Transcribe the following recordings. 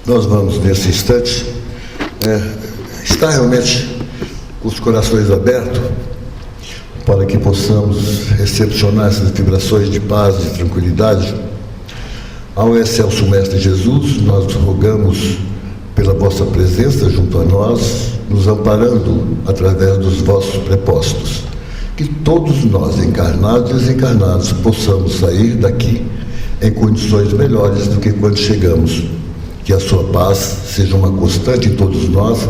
Nós vamos, nesse instante, estar realmente com os corações abertos para que possamos recepcionar essas vibrações de paz, de tranquilidade. Ao excelso Mestre Jesus, nós rogamos pela vossa presença junto a nós, nos amparando através dos vossos prepostos. Que todos nós, encarnados e desencarnados, possamos sair daqui em condições melhores do que quando chegamos. Que a sua paz seja uma constante em todos nós,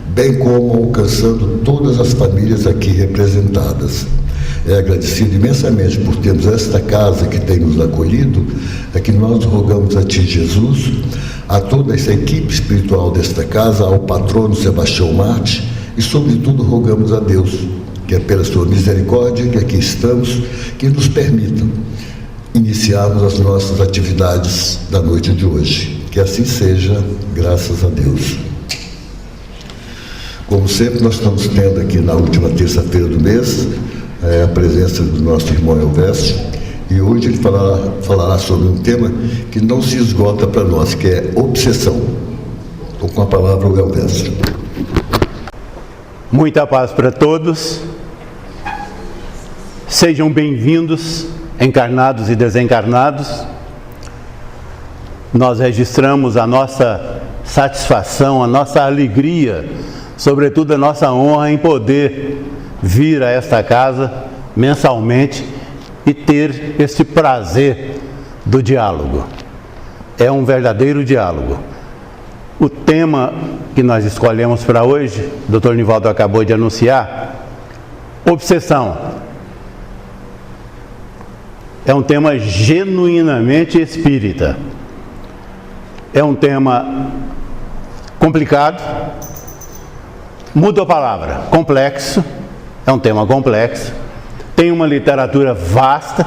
bem como alcançando todas as famílias aqui representadas. É agradecido imensamente por termos esta casa que tem nos acolhido, é que nós rogamos a Ti, Jesus, a toda essa equipe espiritual desta casa, ao patrono Sebastião Marte, e sobretudo rogamos a Deus, que é pela sua misericórdia que aqui estamos, que nos permitam iniciarmos as nossas atividades da noite de hoje. Que assim seja, graças a Deus. Como sempre, nós estamos tendo aqui na última terça-feira do mês a presença do nosso irmão Elvésio, e hoje ele falará sobre um tema que não se esgota para nós, que é obsessão. Estou com a palavra o Elvésio. Muita paz para todos. Sejam bem-vindos, encarnados e desencarnados. Nós registramos a nossa satisfação, a nossa alegria, sobretudo a nossa honra em poder vir a esta casa mensalmente e ter este prazer do diálogo. É um verdadeiro diálogo. O tema que nós escolhemos para hoje, o Dr. Nivaldo acabou de anunciar, obsessão. É um tema genuinamente espírita. É um tema complicado, mudo a palavra, complexo. É um tema complexo, tem uma literatura vasta,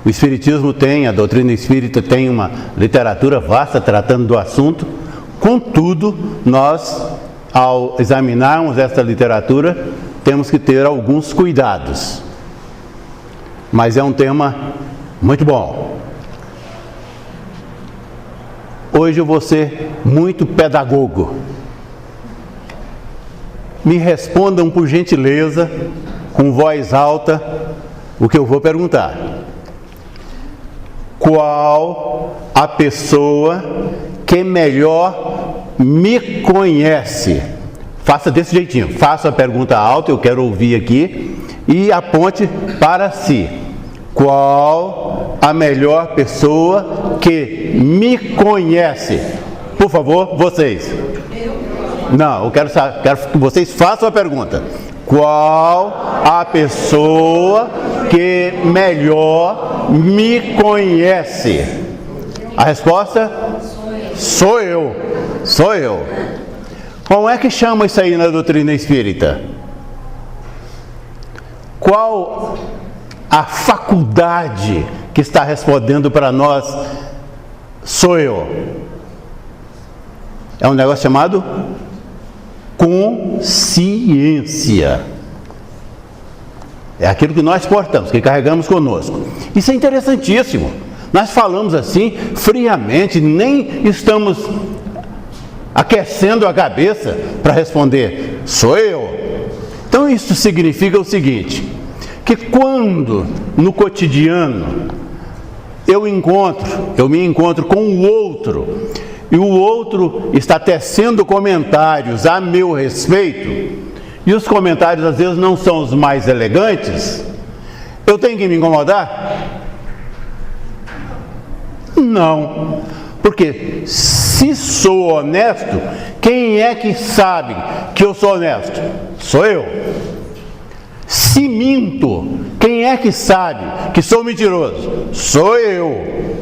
o Espiritismo tem, a doutrina espírita tem uma literatura vasta tratando do assunto. Contudo, nós, ao examinarmos esta literatura, temos que ter alguns cuidados. Mas é um tema muito bom. Hoje eu vou ser muito pedagogo. Me respondam, por gentileza, com voz alta, o que eu vou perguntar. Qual a pessoa que melhor me conhece? Faça desse jeitinho, faça a pergunta alta, eu quero ouvir aqui, e aponte para si. Qual a melhor pessoa que me conhece? Por favor, vocês. Não, eu quero que vocês façam a pergunta. Qual a pessoa que melhor me conhece? A resposta? Sou eu. Sou eu. Como é que chama isso aí na doutrina espírita? Qual a faculdade que está respondendo para nós? Sou eu. É um negócio chamado consciência. É aquilo que nós portamos, que carregamos conosco. Isso é interessantíssimo. Nós falamos assim, friamente, nem estamos aquecendo a cabeça para responder, sou eu. Então isso significa o seguinte, que quando no cotidiano eu me encontro com o outro, e o outro está tecendo comentários a meu respeito, e os comentários às vezes não são os mais elegantes, eu tenho que me incomodar? Não, porque se sou honesto, quem é que sabe que eu sou honesto? Sou eu. Se minto, quem é que sabe que sou mentiroso? Sou eu.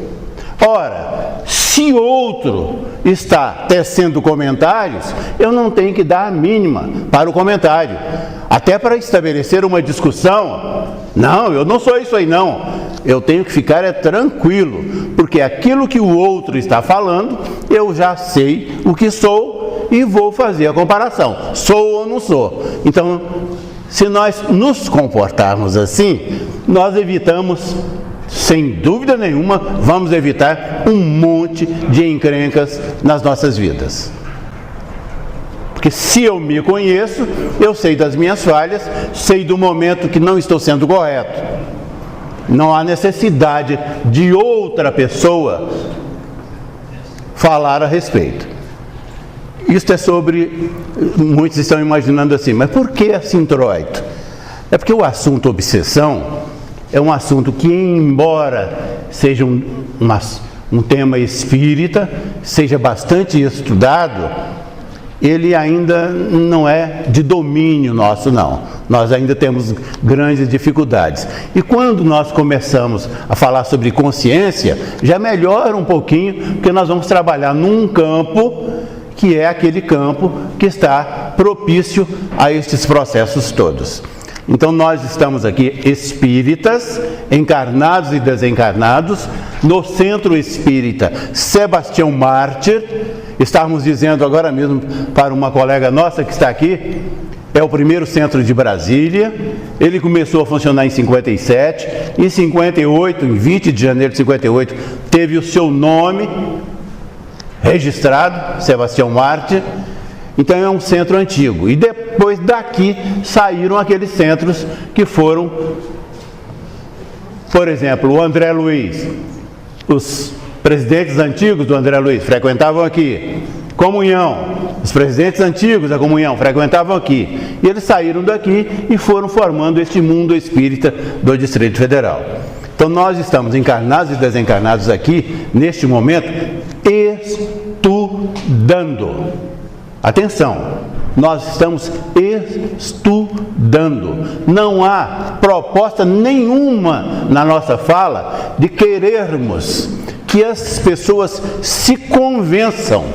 Ora, se outro está tecendo comentários, eu não tenho que dar a mínima para o comentário. Até para estabelecer uma discussão, não, eu não sou isso aí não. Eu tenho que ficar tranquilo, porque aquilo que o outro está falando, eu já sei o que sou e vou fazer a comparação. Sou ou não sou? Então, se nós nos comportarmos assim, nós evitamos sem dúvida nenhuma, vamos evitar um monte de encrencas nas nossas vidas. Porque se eu me conheço, eu sei das minhas falhas, sei do momento que não estou sendo correto. Não há necessidade de outra pessoa falar a respeito. Isto é sobre, muitos estão imaginando assim, mas por que assim introito? É porque o assunto obsessão é um assunto que, embora seja um tema espírita, seja bastante estudado, ele ainda não é de domínio nosso, não. Nós ainda temos grandes dificuldades. E quando nós começamos a falar sobre consciência, já melhora um pouquinho, porque nós vamos trabalhar num campo que é aquele campo que está propício a estes processos todos. Então nós estamos aqui espíritas, encarnados e desencarnados, no Centro Espírita Sebastião Mártir. Estávamos dizendo agora mesmo para uma colega nossa que está aqui, é o primeiro centro de Brasília. Ele começou a funcionar em 57, em 58, em 20 de janeiro de 58, teve o seu nome registrado, Sebastião Mártir. Então é um centro antigo. E depois daqui saíram aqueles centros que foram, por exemplo, o André Luiz. Os presidentes antigos do André Luiz frequentavam aqui. Comunhão. Os presidentes antigos da Comunhão frequentavam aqui. E eles saíram daqui e foram formando este mundo espírita do Distrito Federal. Então nós estamos encarnados e desencarnados aqui, neste momento, estudando. Atenção, nós estamos estudando. Não há proposta nenhuma na nossa fala de querermos que as pessoas se convençam.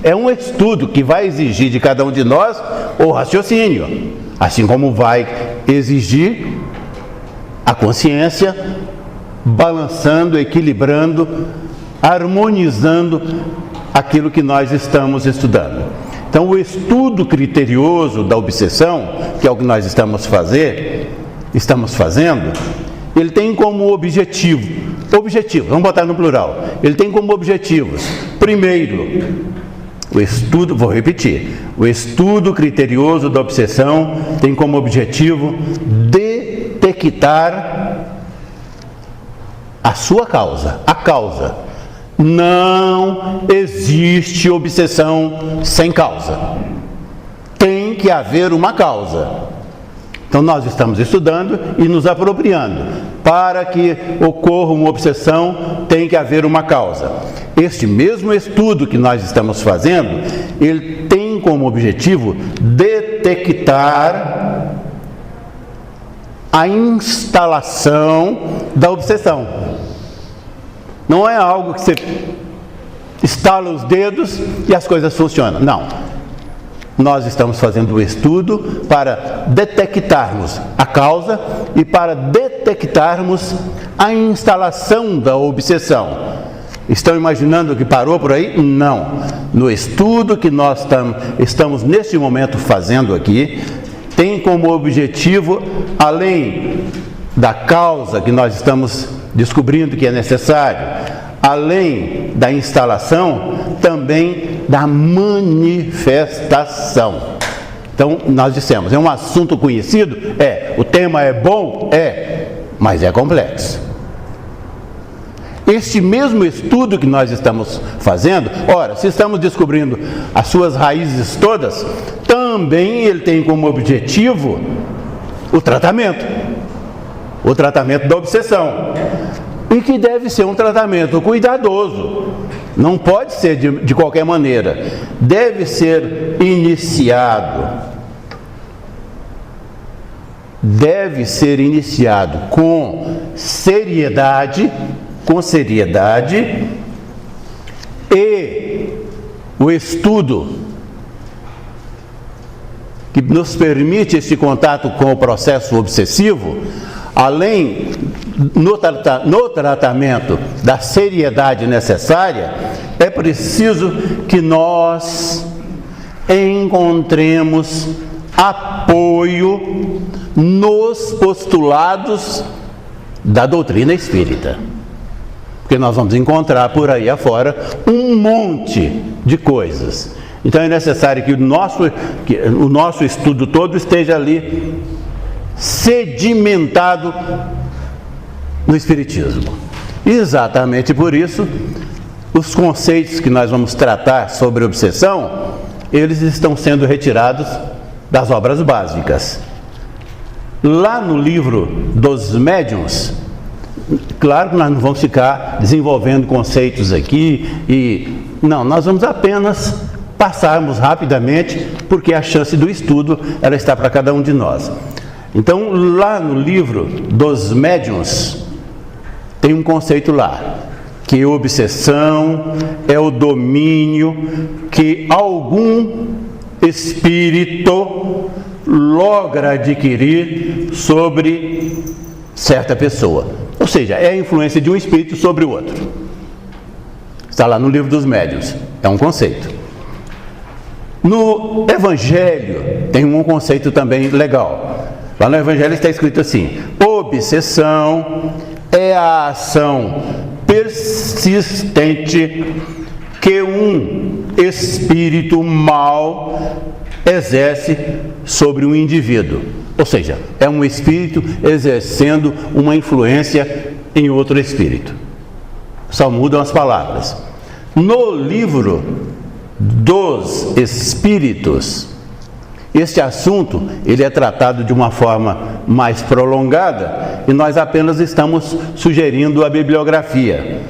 É um estudo que vai exigir de cada um de nós o raciocínio, assim como vai exigir a consciência, balançando, equilibrando, harmonizando aquilo que nós estamos estudando. Então, o estudo criterioso da obsessão, que é o que nós estamos fazendo, ele tem como objetivo, vamos botar no plural, ele tem como objetivos, primeiro, o estudo, vou repetir, o estudo criterioso da obsessão tem como objetivo detectar a sua causa, a causa. Não existe obsessão sem causa. Tem que haver uma causa. Então nós estamos estudando e nos apropriando. Para que ocorra uma obsessão, tem que haver uma causa. Este mesmo estudo que nós estamos fazendo, ele tem como objetivo detectar a instalação da obsessão. Não é algo que você estala os dedos e as coisas funcionam. Não. Nós estamos fazendo o estudo para detectarmos a causa e para detectarmos a instalação da obsessão. Estão imaginando que parou por aí? Não. No estudo que nós estamos neste momento fazendo aqui, tem como objetivo, além da causa que nós estamos descobrindo que é necessário, além da instalação, também da manifestação. Então, nós dissemos, é um assunto conhecido? É. O tema é bom? É. Mas é complexo. Este mesmo estudo que nós estamos fazendo, ora, se estamos descobrindo as suas raízes todas, também ele tem como objetivo o tratamento da obsessão. E que deve ser um tratamento cuidadoso. Não pode ser de qualquer maneira. Deve ser iniciado. Deve ser iniciado com seriedade, e o estudo que nos permite esse contato com o processo obsessivo, além no tratamento da seriedade necessária, é preciso que nós encontremos apoio nos postulados da doutrina espírita. Porque nós vamos encontrar por aí afora um monte de coisas. Então é necessário que o nosso estudo todo esteja ali sedimentado no Espiritismo. E exatamente por isso, os conceitos que nós vamos tratar sobre obsessão, eles estão sendo retirados das obras básicas. Lá no livro dos médiuns, claro que nós não vamos ficar desenvolvendo conceitos aqui, não, nós vamos apenas passarmos rapidamente, porque a chance do estudo, ela está para cada um de nós. Então, lá no livro dos médiuns, tem um conceito lá, que obsessão é o domínio que algum espírito logra adquirir sobre certa pessoa. Ou seja, é a influência de um espírito sobre o outro. Está lá no livro dos médiuns, é um conceito. No Evangelho tem um conceito também legal. Lá no Evangelho está escrito assim: obsessão é a ação persistente que um espírito mau exerce sobre um indivíduo. Ou seja, é um espírito exercendo uma influência em outro espírito. Só mudam as palavras. No livro dos Espíritos, este assunto ele é tratado de uma forma mais prolongada e nós apenas estamos sugerindo a bibliografia.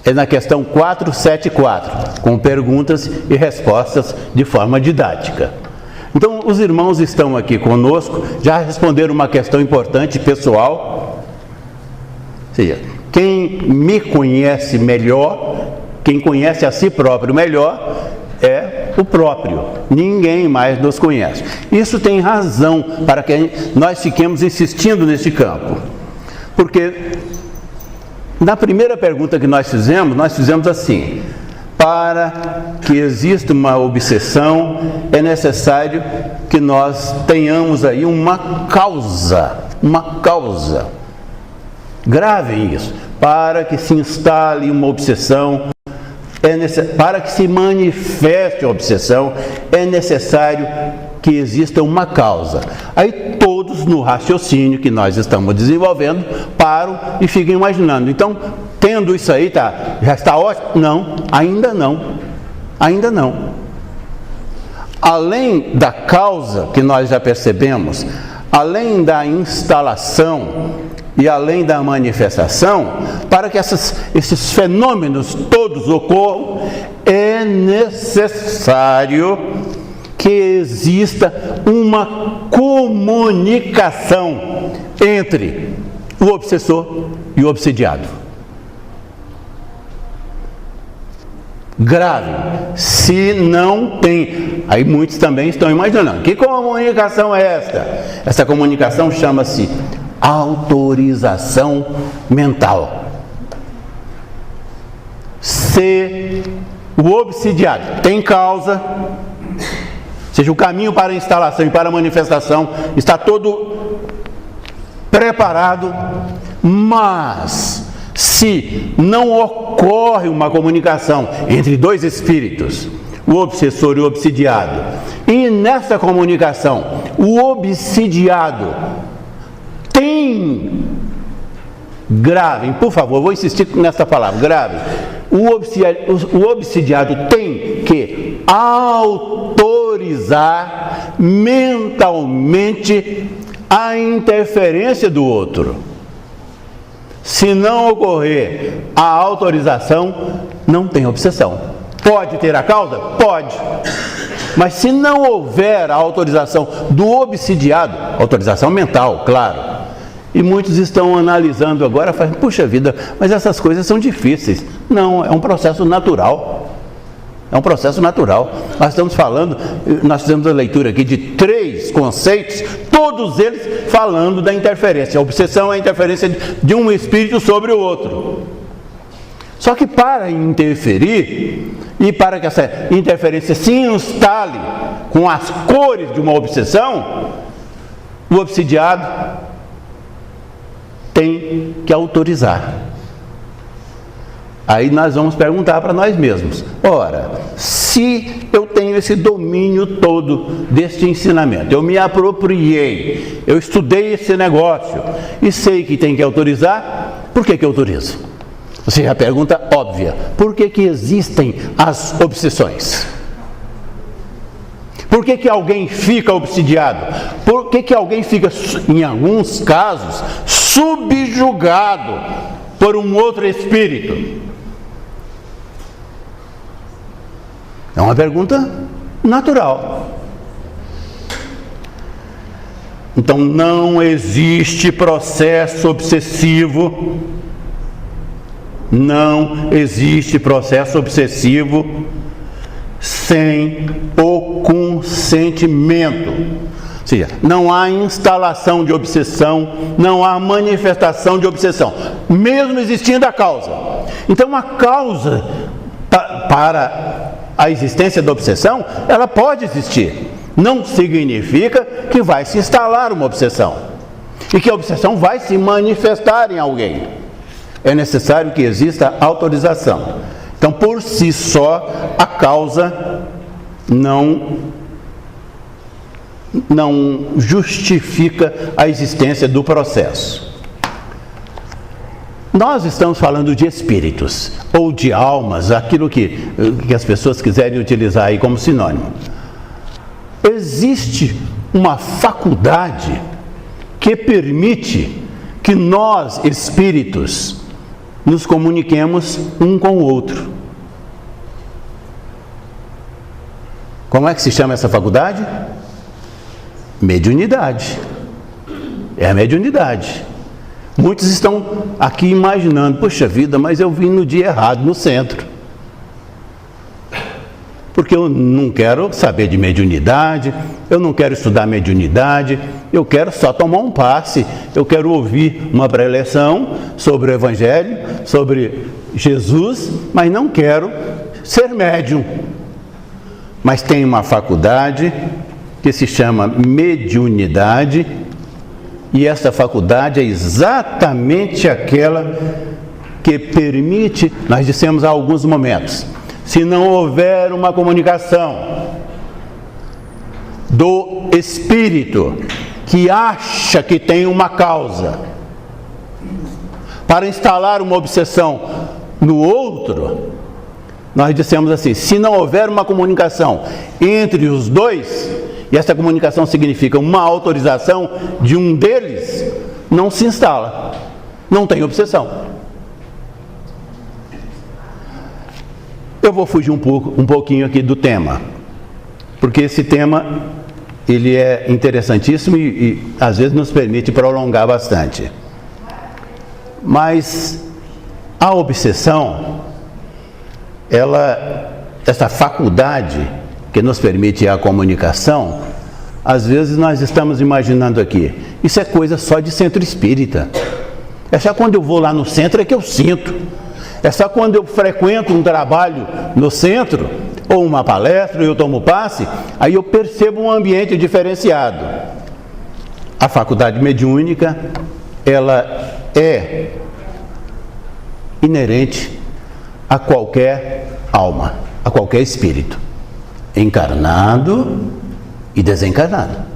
É na questão 474, com perguntas e respostas de forma didática. Então, os irmãos estão aqui conosco, já responderam uma questão importante, pessoal. Ou seja, quem me conhece melhor, quem conhece a si próprio melhor, é o próprio. Ninguém mais nos conhece. Isso tem razão para que nós fiquemos insistindo neste campo. Porque na primeira pergunta que nós fizemos assim: para que exista uma obsessão, é necessário que nós tenhamos aí uma causa. Gravem isso. Para que se instale uma obsessão, para que se manifeste a obsessão, é necessário que exista uma causa. Aí todos no raciocínio que nós estamos desenvolvendo param e ficam imaginando. Então, tendo isso aí, já está ótimo? Não, ainda não. Além da causa que nós já percebemos, além da instalação e além da manifestação, para que esses fenômenos todos ocorram, é necessário que exista uma comunicação entre o obsessor e o obsidiado. Grave, se não tem, aí muitos também estão imaginando, que comunicação é esta? Essa comunicação chama-se autorização mental. Se o obsidiado tem causa, ou seja, o caminho para a instalação e para a manifestação está todo preparado, mas se não ocorre uma comunicação entre dois espíritos, o obsessor e o obsidiado, e nessa comunicação o obsidiado tem, gravem, por favor, vou insistir nessa palavra, gravem, o obsidiado tem que autorizar mentalmente a interferência do outro. Se não ocorrer a autorização, não tem obsessão. Pode ter a causa? Pode. Mas se não houver a autorização do obsidiado, autorização mental, claro. E muitos estão analisando agora, falando, puxa vida, mas essas coisas são difíceis. Não, é um processo natural. É um processo natural. Nós estamos falando, nós fizemos a leitura aqui de 3 conceitos, todos eles falando da interferência. A obsessão é a interferência de um espírito sobre o outro. Só que para interferir, e para que essa interferência se instale com as cores de uma obsessão, o obsidiado tem que autorizar. Aí nós vamos perguntar para nós mesmos: ora, se eu tenho esse domínio todo deste ensinamento, eu me apropriei, eu estudei esse negócio e sei que tem que autorizar, por que autorizo? Ou seja, a pergunta óbvia: por que existem as obsessões? Por que alguém fica obsidiado? Por que alguém fica, em alguns casos, subjugado por um outro espírito? É uma pergunta natural. Então, não existe processo obsessivo. Não existe processo obsessivo sem o consentimento. Ou seja, não há instalação de obsessão, não há manifestação de obsessão, mesmo existindo a causa. Então, a causa para a existência da obsessão, ela pode existir. Não significa que vai se instalar uma obsessão e que a obsessão vai se manifestar em alguém. É necessário que exista autorização. Então, por si só, a causa não justifica a existência do processo. Nós estamos falando de espíritos, ou de almas, aquilo que as pessoas quiserem utilizar aí como sinônimo. Existe uma faculdade que permite que nós, espíritos, nos comuniquemos um com o outro. Como é que se chama essa faculdade? Mediunidade. É a mediunidade. Muitos estão aqui imaginando: poxa vida, mas eu vim no dia errado, no centro. Porque eu não quero saber de mediunidade, eu não quero estudar mediunidade, eu quero só tomar um passe, eu quero ouvir uma preleção sobre o Evangelho, sobre Jesus, mas não quero ser médium. Mas tem uma faculdade que se chama mediunidade, e essa faculdade é exatamente aquela que permite, nós dissemos há alguns momentos, se não houver uma comunicação do espírito que acha que tem uma causa para instalar uma obsessão no outro, nós dissemos assim: se não houver uma comunicação entre os dois, e essa comunicação significa uma autorização de um deles, não se instala, não tem obsessão. Eu vou fugir um pouquinho aqui do tema, porque esse tema ele é interessantíssimo e às vezes nos permite prolongar bastante. Mas a obsessão, essa faculdade que nos permite a comunicação, às vezes nós estamos imaginando aqui, isso é coisa só de centro espírita. É só quando eu vou lá no centro é que eu sinto. É só quando eu frequento um trabalho no centro, ou uma palestra, e eu tomo passe, aí eu percebo um ambiente diferenciado. A faculdade mediúnica, ela é inerente a qualquer alma, a qualquer espírito, encarnado e desencarnado.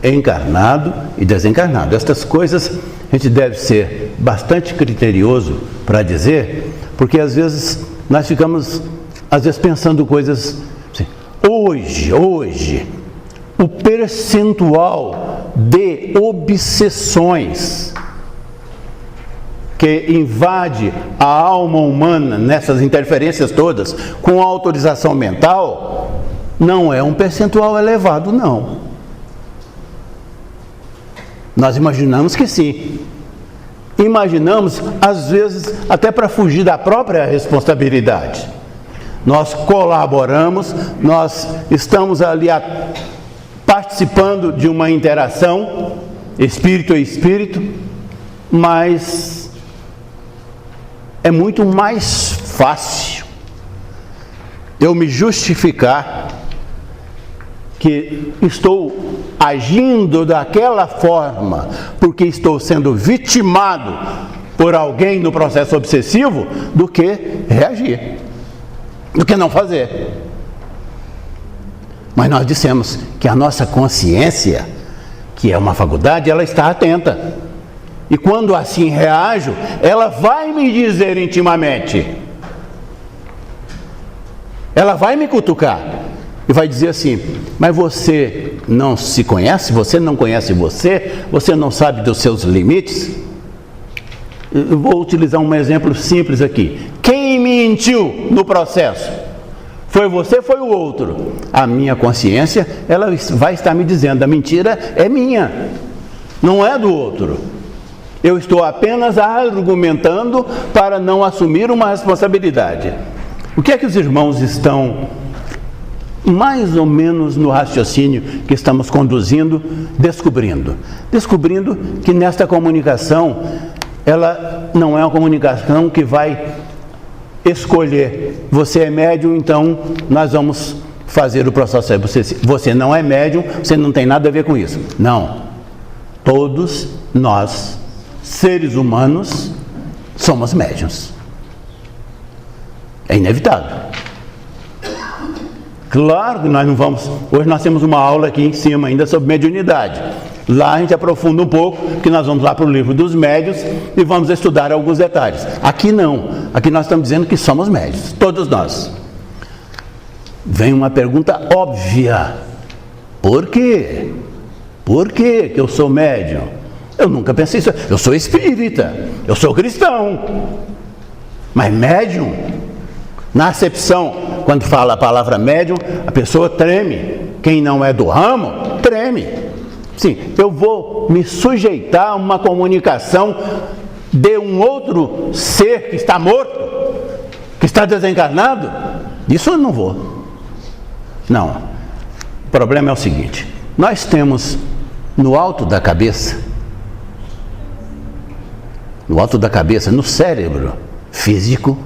Encarnado e desencarnado. Estas coisas a gente deve ser bastante criterioso para dizer, porque às vezes nós ficamos pensando coisas assim. Hoje, o percentual de obsessões que invade a alma humana nessas interferências todas com a autorização mental não é um percentual elevado, não. Nós imaginamos que sim. Imaginamos, às vezes, até para fugir da própria responsabilidade. Nós colaboramos, nós estamos ali participando de uma interação, espírito a espírito, mas é muito mais fácil eu me justificar que estou agindo daquela forma porque estou sendo vitimado por alguém no processo obsessivo, do que reagir, do que não fazer. Mas nós dissemos que a nossa consciência, que é uma faculdade, ela está atenta. E quando assim reajo, ela vai me dizer intimamente, ela vai me cutucar e vai dizer assim: mas você não se conhece, você não conhece você não sabe dos seus limites? Eu vou utilizar um exemplo simples aqui. Quem mentiu no processo? Foi você, foi o outro? A minha consciência, ela vai estar me dizendo: a mentira é minha, não é do outro. Eu estou apenas argumentando para não assumir uma responsabilidade. O que é que os irmãos estão, mais ou menos no raciocínio que estamos conduzindo, descobrindo? Descobrindo que nesta comunicação, ela não é uma comunicação que vai escolher: você é médium, então nós vamos fazer o processo. Você não é médium, você não tem nada a ver com isso. Não. Todos nós, seres humanos, somos médiuns. É inevitável. Claro que nós não vamos... Hoje nós temos uma aula aqui em cima ainda sobre mediunidade. Lá a gente aprofunda um pouco, que nós vamos lá para o livro dos médiuns e vamos estudar alguns detalhes. Aqui não. Aqui nós estamos dizendo que somos médiuns, todos nós. Vem uma pergunta óbvia: por quê? Por que eu sou médium? Eu nunca pensei isso. Eu sou espírita, eu sou cristão, mas médium, na acepção, quando fala a palavra médium, a pessoa treme. Quem não é do ramo, treme. Sim, eu vou me sujeitar a uma comunicação de um outro ser que está morto, que está desencarnado? Isso eu não vou. Não. O problema é o seguinte: nós temos no alto da cabeça, no cérebro físico,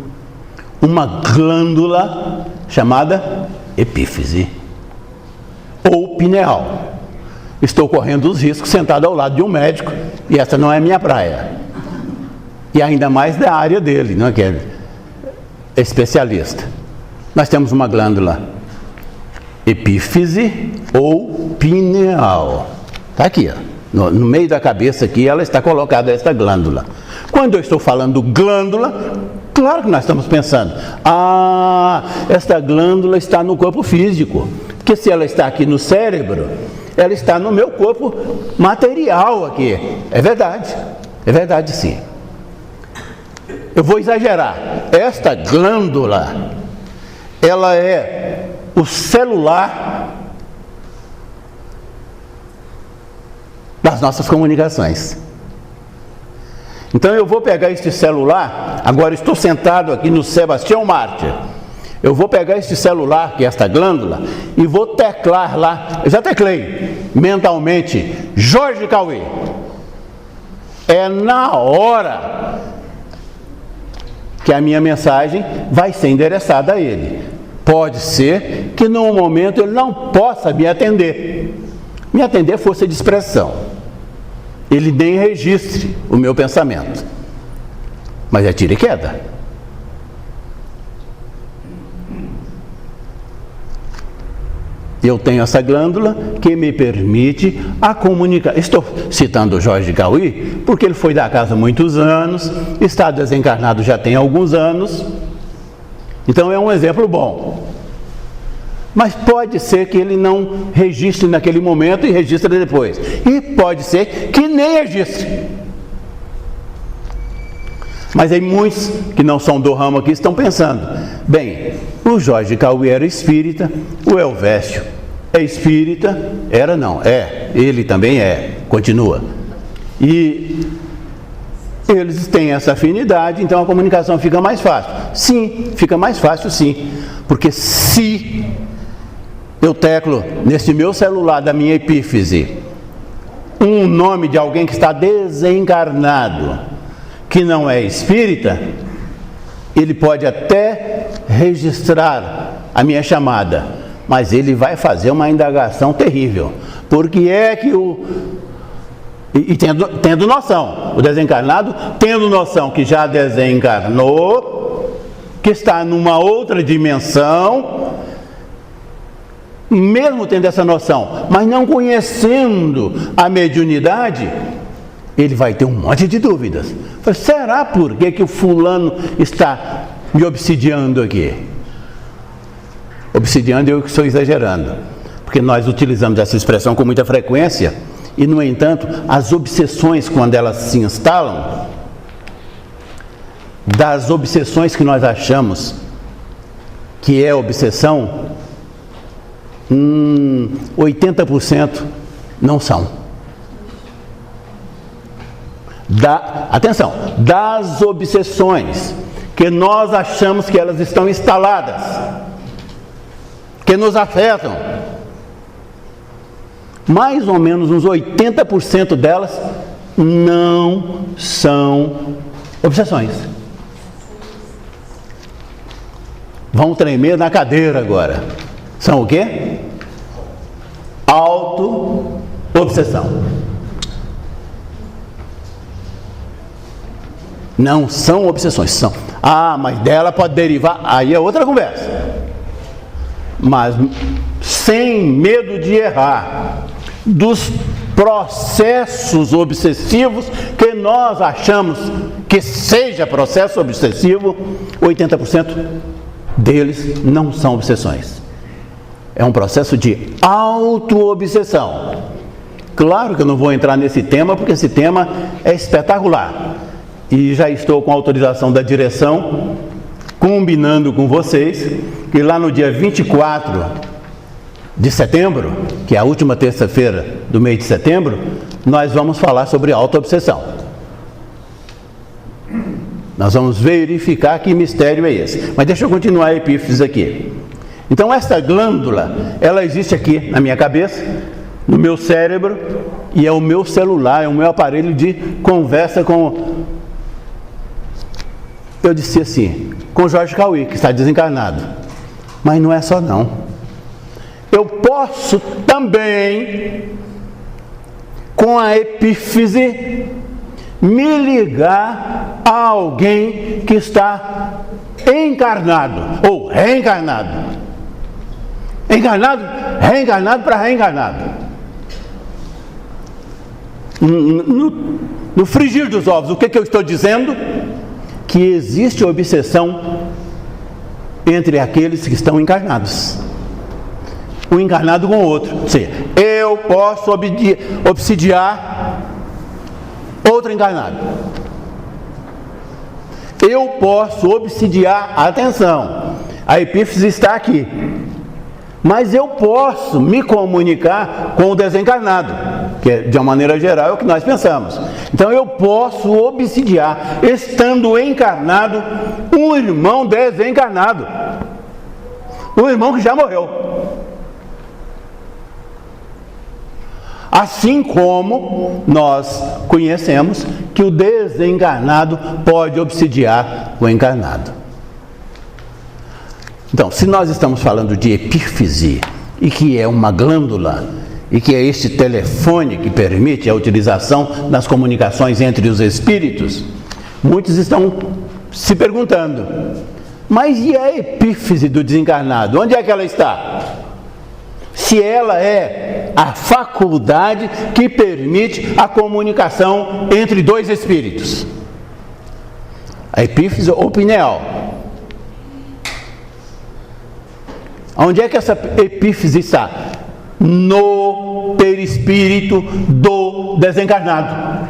uma glândula chamada epífise ou pineal. Estou correndo os riscos sentado ao lado de um médico, e essa não é minha praia. E ainda mais da área dele, não é que é especialista. Nós temos uma glândula epífise ou pineal. Está aqui, ó. No meio da cabeça aqui, ela está colocada, esta glândula. Quando eu estou falando glândula, claro que nós estamos pensando: esta glândula está no corpo físico. Porque se ela está aqui no cérebro, ela está no meu corpo material aqui. É verdade sim. Eu vou exagerar. Esta glândula, ela é o celular das nossas comunicações. Então eu vou pegar este celular, agora estou sentado aqui no Sebastião Mártir. Eu vou pegar este celular, que é esta glândula, e vou teclar lá. Eu já teclei mentalmente Jorge Cauê. É na hora que a minha mensagem vai ser endereçada a ele. Pode ser que num momento ele não possa me atender. Me atender é força de expressão. Ele nem registre o meu pensamento. Mas é tira e queda. Eu tenho essa glândula que me permite a comunicar. Estou citando o Jorge Cauê porque ele foi da casa há muitos anos, está desencarnado já tem alguns anos. Então é um exemplo bom. Mas pode ser que ele não registre naquele momento e registre depois. E pode ser que nem registre. Mas aí muitos que não são do ramo aqui estão pensando: bem, o Jorge Cauê era espírita, o Elvésio é espírita, era não, é, ele também é, continua. E eles têm essa afinidade, então a comunicação fica mais fácil. Sim, fica mais fácil sim, porque se eu teclo nesse meu celular da minha epífise um nome de alguém que está desencarnado, que não é espírita, ele pode até registrar a minha chamada, mas ele vai fazer uma indagação terrível. Por que é que E tendo noção, o desencarnado tendo noção que já desencarnou, que está numa outra dimensão, mesmo tendo essa noção, mas não conhecendo a mediunidade, ele vai ter um monte de dúvidas. Será por que o fulano está me obsidiando aqui? Obsidiando, eu que estou exagerando, porque nós utilizamos essa expressão com muita frequência, e no entanto, as obsessões, quando elas se instalam, das obsessões que nós achamos que é obsessão, 80% não são. Atenção, das obsessões que nós achamos que elas estão instaladas, que nos afetam, mais ou menos uns 80% delas não são obsessões. Vão tremer na cadeira agora. São o quê? Auto-obsessão. Não são obsessões, são. Mas dela pode derivar, aí é outra conversa. Mas sem medo de errar, dos processos obsessivos que nós achamos que seja processo obsessivo, 80% deles não são obsessões. É um processo de auto-obsessão. Claro que eu não vou entrar nesse tema, porque esse tema é espetacular. E já estou com a autorização da direção, combinando com vocês, que lá no dia 24 de setembro, que é a última terça-feira do mês de setembro, nós vamos falar sobre auto-obsessão. Nós vamos verificar que mistério é esse. Mas deixa eu continuar a epífise aqui. Então essa glândula, ela existe aqui na minha cabeça, no meu cérebro, e é o meu celular, é o meu aparelho de conversa com... Eu disse assim, com Jorge Cauí, que está desencarnado. Mas não é só não. Eu posso também, com a epífise, me ligar a alguém que está encarnado ou reencarnado. Encarnado, reencarnado para reencarnado. No frigir dos ovos, o que eu estou dizendo? Que existe obsessão entre aqueles que estão encarnados. Um encarnado com o outro. Ou seja, eu posso obsidiar outro encarnado. Eu posso obsidiar, atenção, a epífise está aqui. Mas eu posso me comunicar com o desencarnado, que é, de uma maneira geral é o que nós pensamos. Então eu posso obsidiar, estando encarnado, um irmão desencarnado. Um irmão que já morreu. Assim como nós conhecemos que o desencarnado pode obsidiar o encarnado. Então, se nós estamos falando de epífise, e que é uma glândula, e que é este telefone que permite a utilização das comunicações entre os espíritos, muitos estão se perguntando, mas e a epífise do desencarnado? Onde é que ela está? Se ela é a faculdade que permite a comunicação entre dois espíritos. A epífise ou pineal. Onde é que essa epífise está? No perispírito do desencarnado.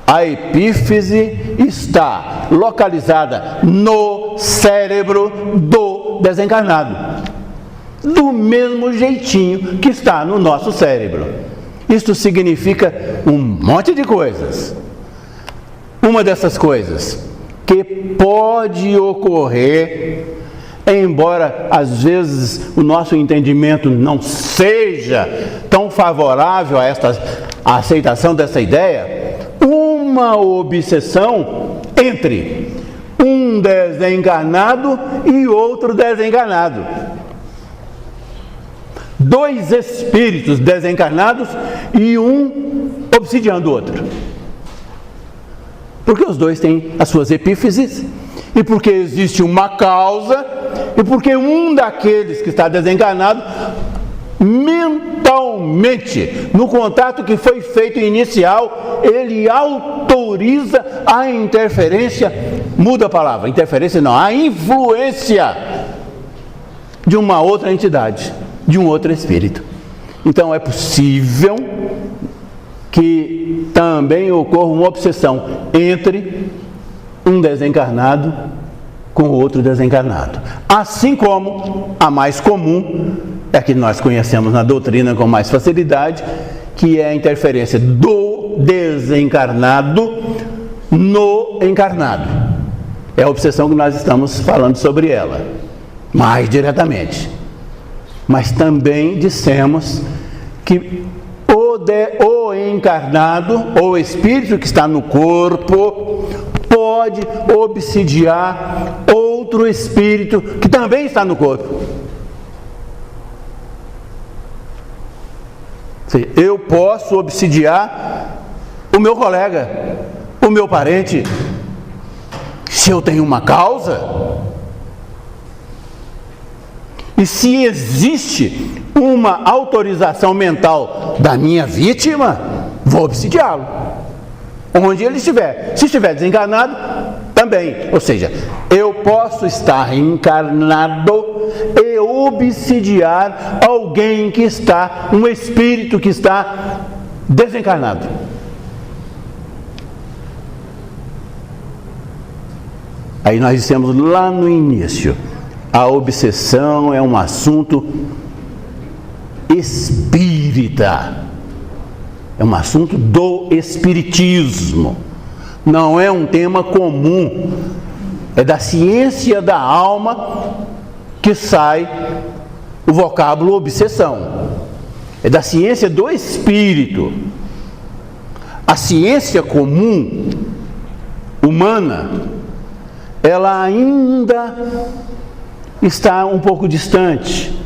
A epífise está localizada no cérebro do desencarnado, do mesmo jeitinho que está no nosso cérebro. Isto significa um monte de coisas. Uma dessas coisas que pode ocorrer, embora às vezes o nosso entendimento não seja tão favorável a a aceitação dessa ideia, uma obsessão entre um desencarnado e outro desencarnado. Dois espíritos desencarnados e um obsidiando o outro. Porque os dois têm as suas epífises, e porque existe uma causa, e porque um daqueles que está desencarnado, mentalmente, no contato que foi feito inicial, ele autoriza a interferência, muda a palavra, interferência não, a influência de uma outra entidade, de um outro espírito. Então é possível que também ocorra uma obsessão entre um desencarnado com outro desencarnado. Assim como a mais comum, é a que nós conhecemos na doutrina com mais facilidade, que é a interferência do desencarnado no encarnado. É a obsessão que nós estamos falando sobre ela, mais diretamente. Mas também dissemos que o encarnado, ou o espírito que está no corpo, pode obsidiar outro espírito que também está no corpo. Eu posso obsidiar o meu colega, o meu parente, se eu tenho uma causa. E se existe uma autorização mental da minha vítima, vou obsidiá-lo, onde ele estiver. Se estiver desencarnado, também. Ou seja, eu posso estar encarnado e obsidiar alguém que está, um espírito que está desencarnado. Aí nós dissemos lá no início, a obsessão é um assunto espírita, é um assunto do espiritismo, não é um tema comum, é da ciência da alma que sai o vocábulo obsessão, é da ciência do espírito. A ciência comum, humana, ela ainda está um pouco distante,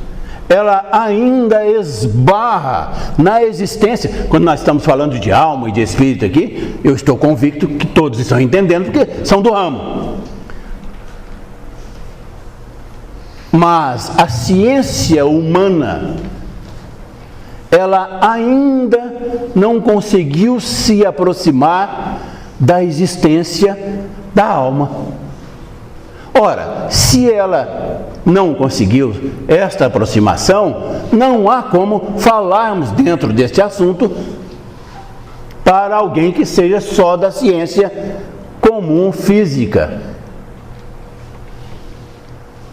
ela ainda esbarra na existência. Quando nós estamos falando de alma e de espírito aqui, eu estou convicto que todos estão entendendo, porque são do ramo. Mas a ciência humana, ela ainda não conseguiu se aproximar da existência da alma. Ora, se ela não conseguiu esta aproximação, não há como falarmos dentro deste assunto para alguém que seja só da ciência comum física,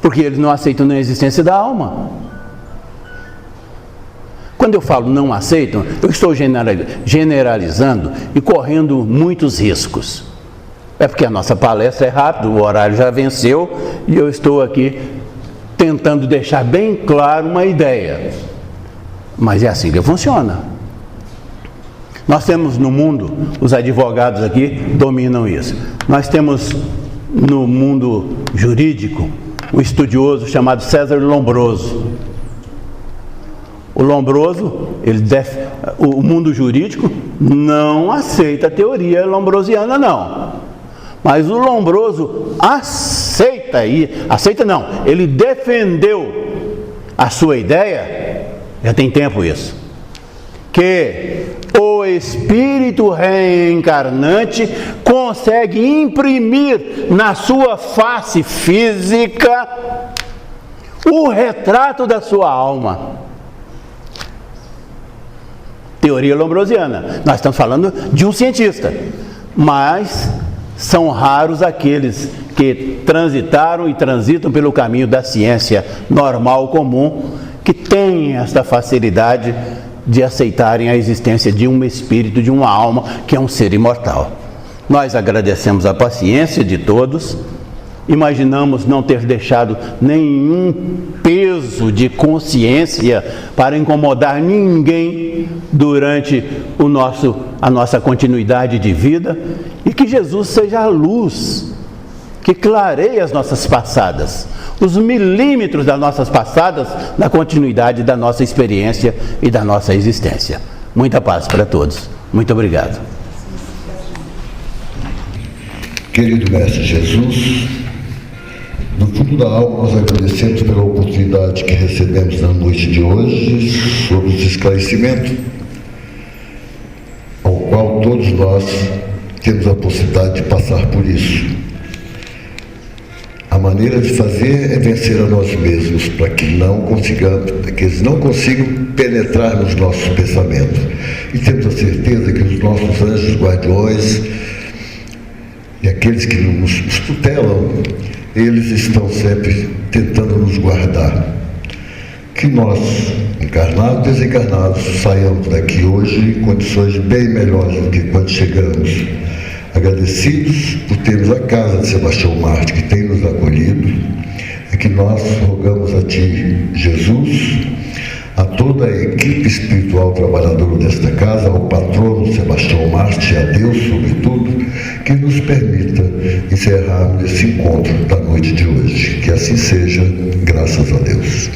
porque eles não aceitam nem a existência da alma. Quando eu falo não aceitam, eu estou generalizando e correndo muitos riscos. É porque a nossa palestra é rápida, o horário já venceu e eu estou aqui tentando deixar bem claro uma ideia. Mas é assim que funciona. Nós temos no mundo, os advogados aqui dominam isso. Nós temos no mundo jurídico um estudioso chamado César Lombroso. O Lombroso, o mundo jurídico não aceita a teoria lombrosiana, não. Mas o Lombroso ele defendeu a sua ideia, já tem tempo isso, que o espírito reencarnante consegue imprimir na sua face física o retrato da sua alma. Teoria lombrosiana. Nós estamos falando de um cientista, mas são raros aqueles que transitaram e transitam pelo caminho da ciência normal, comum, que têm esta facilidade de aceitarem a existência de um espírito, de uma alma, que é um ser imortal. Nós agradecemos a paciência de todos, imaginamos não ter deixado nenhum peso de consciência para incomodar ninguém durante a nossa continuidade de vida, e que Jesus seja a luz que clareie as nossas passadas, os milímetros das nossas passadas na continuidade da nossa experiência e da nossa existência. Muita paz para todos. Muito obrigado. Querido Mestre Jesus, do fundo da alma nós agradecemos pela oportunidade que recebemos na noite de hoje sobre os esclarecimentos, ao qual todos nós temos a possibilidade de passar por isso. A maneira de fazer é vencer a nós mesmos, para que eles não consigam penetrar nos nossos pensamentos. E temos a certeza que os nossos anjos guardiões e aqueles que nos tutelam, eles estão sempre tentando nos guardar. Que nós, encarnados e desencarnados, saiamos daqui hoje em condições bem melhores do que quando chegamos. Agradecidos por termos a casa de Sebastião Marte, que tem nos acolhido, é que nós rogamos a Ti, Jesus, a toda a equipe espiritual trabalhadora desta casa, ao patrono Sebastião Marte e a Deus, sobretudo, que nos permita encerrarmos esse encontro da noite de hoje. Que assim seja, graças a Deus.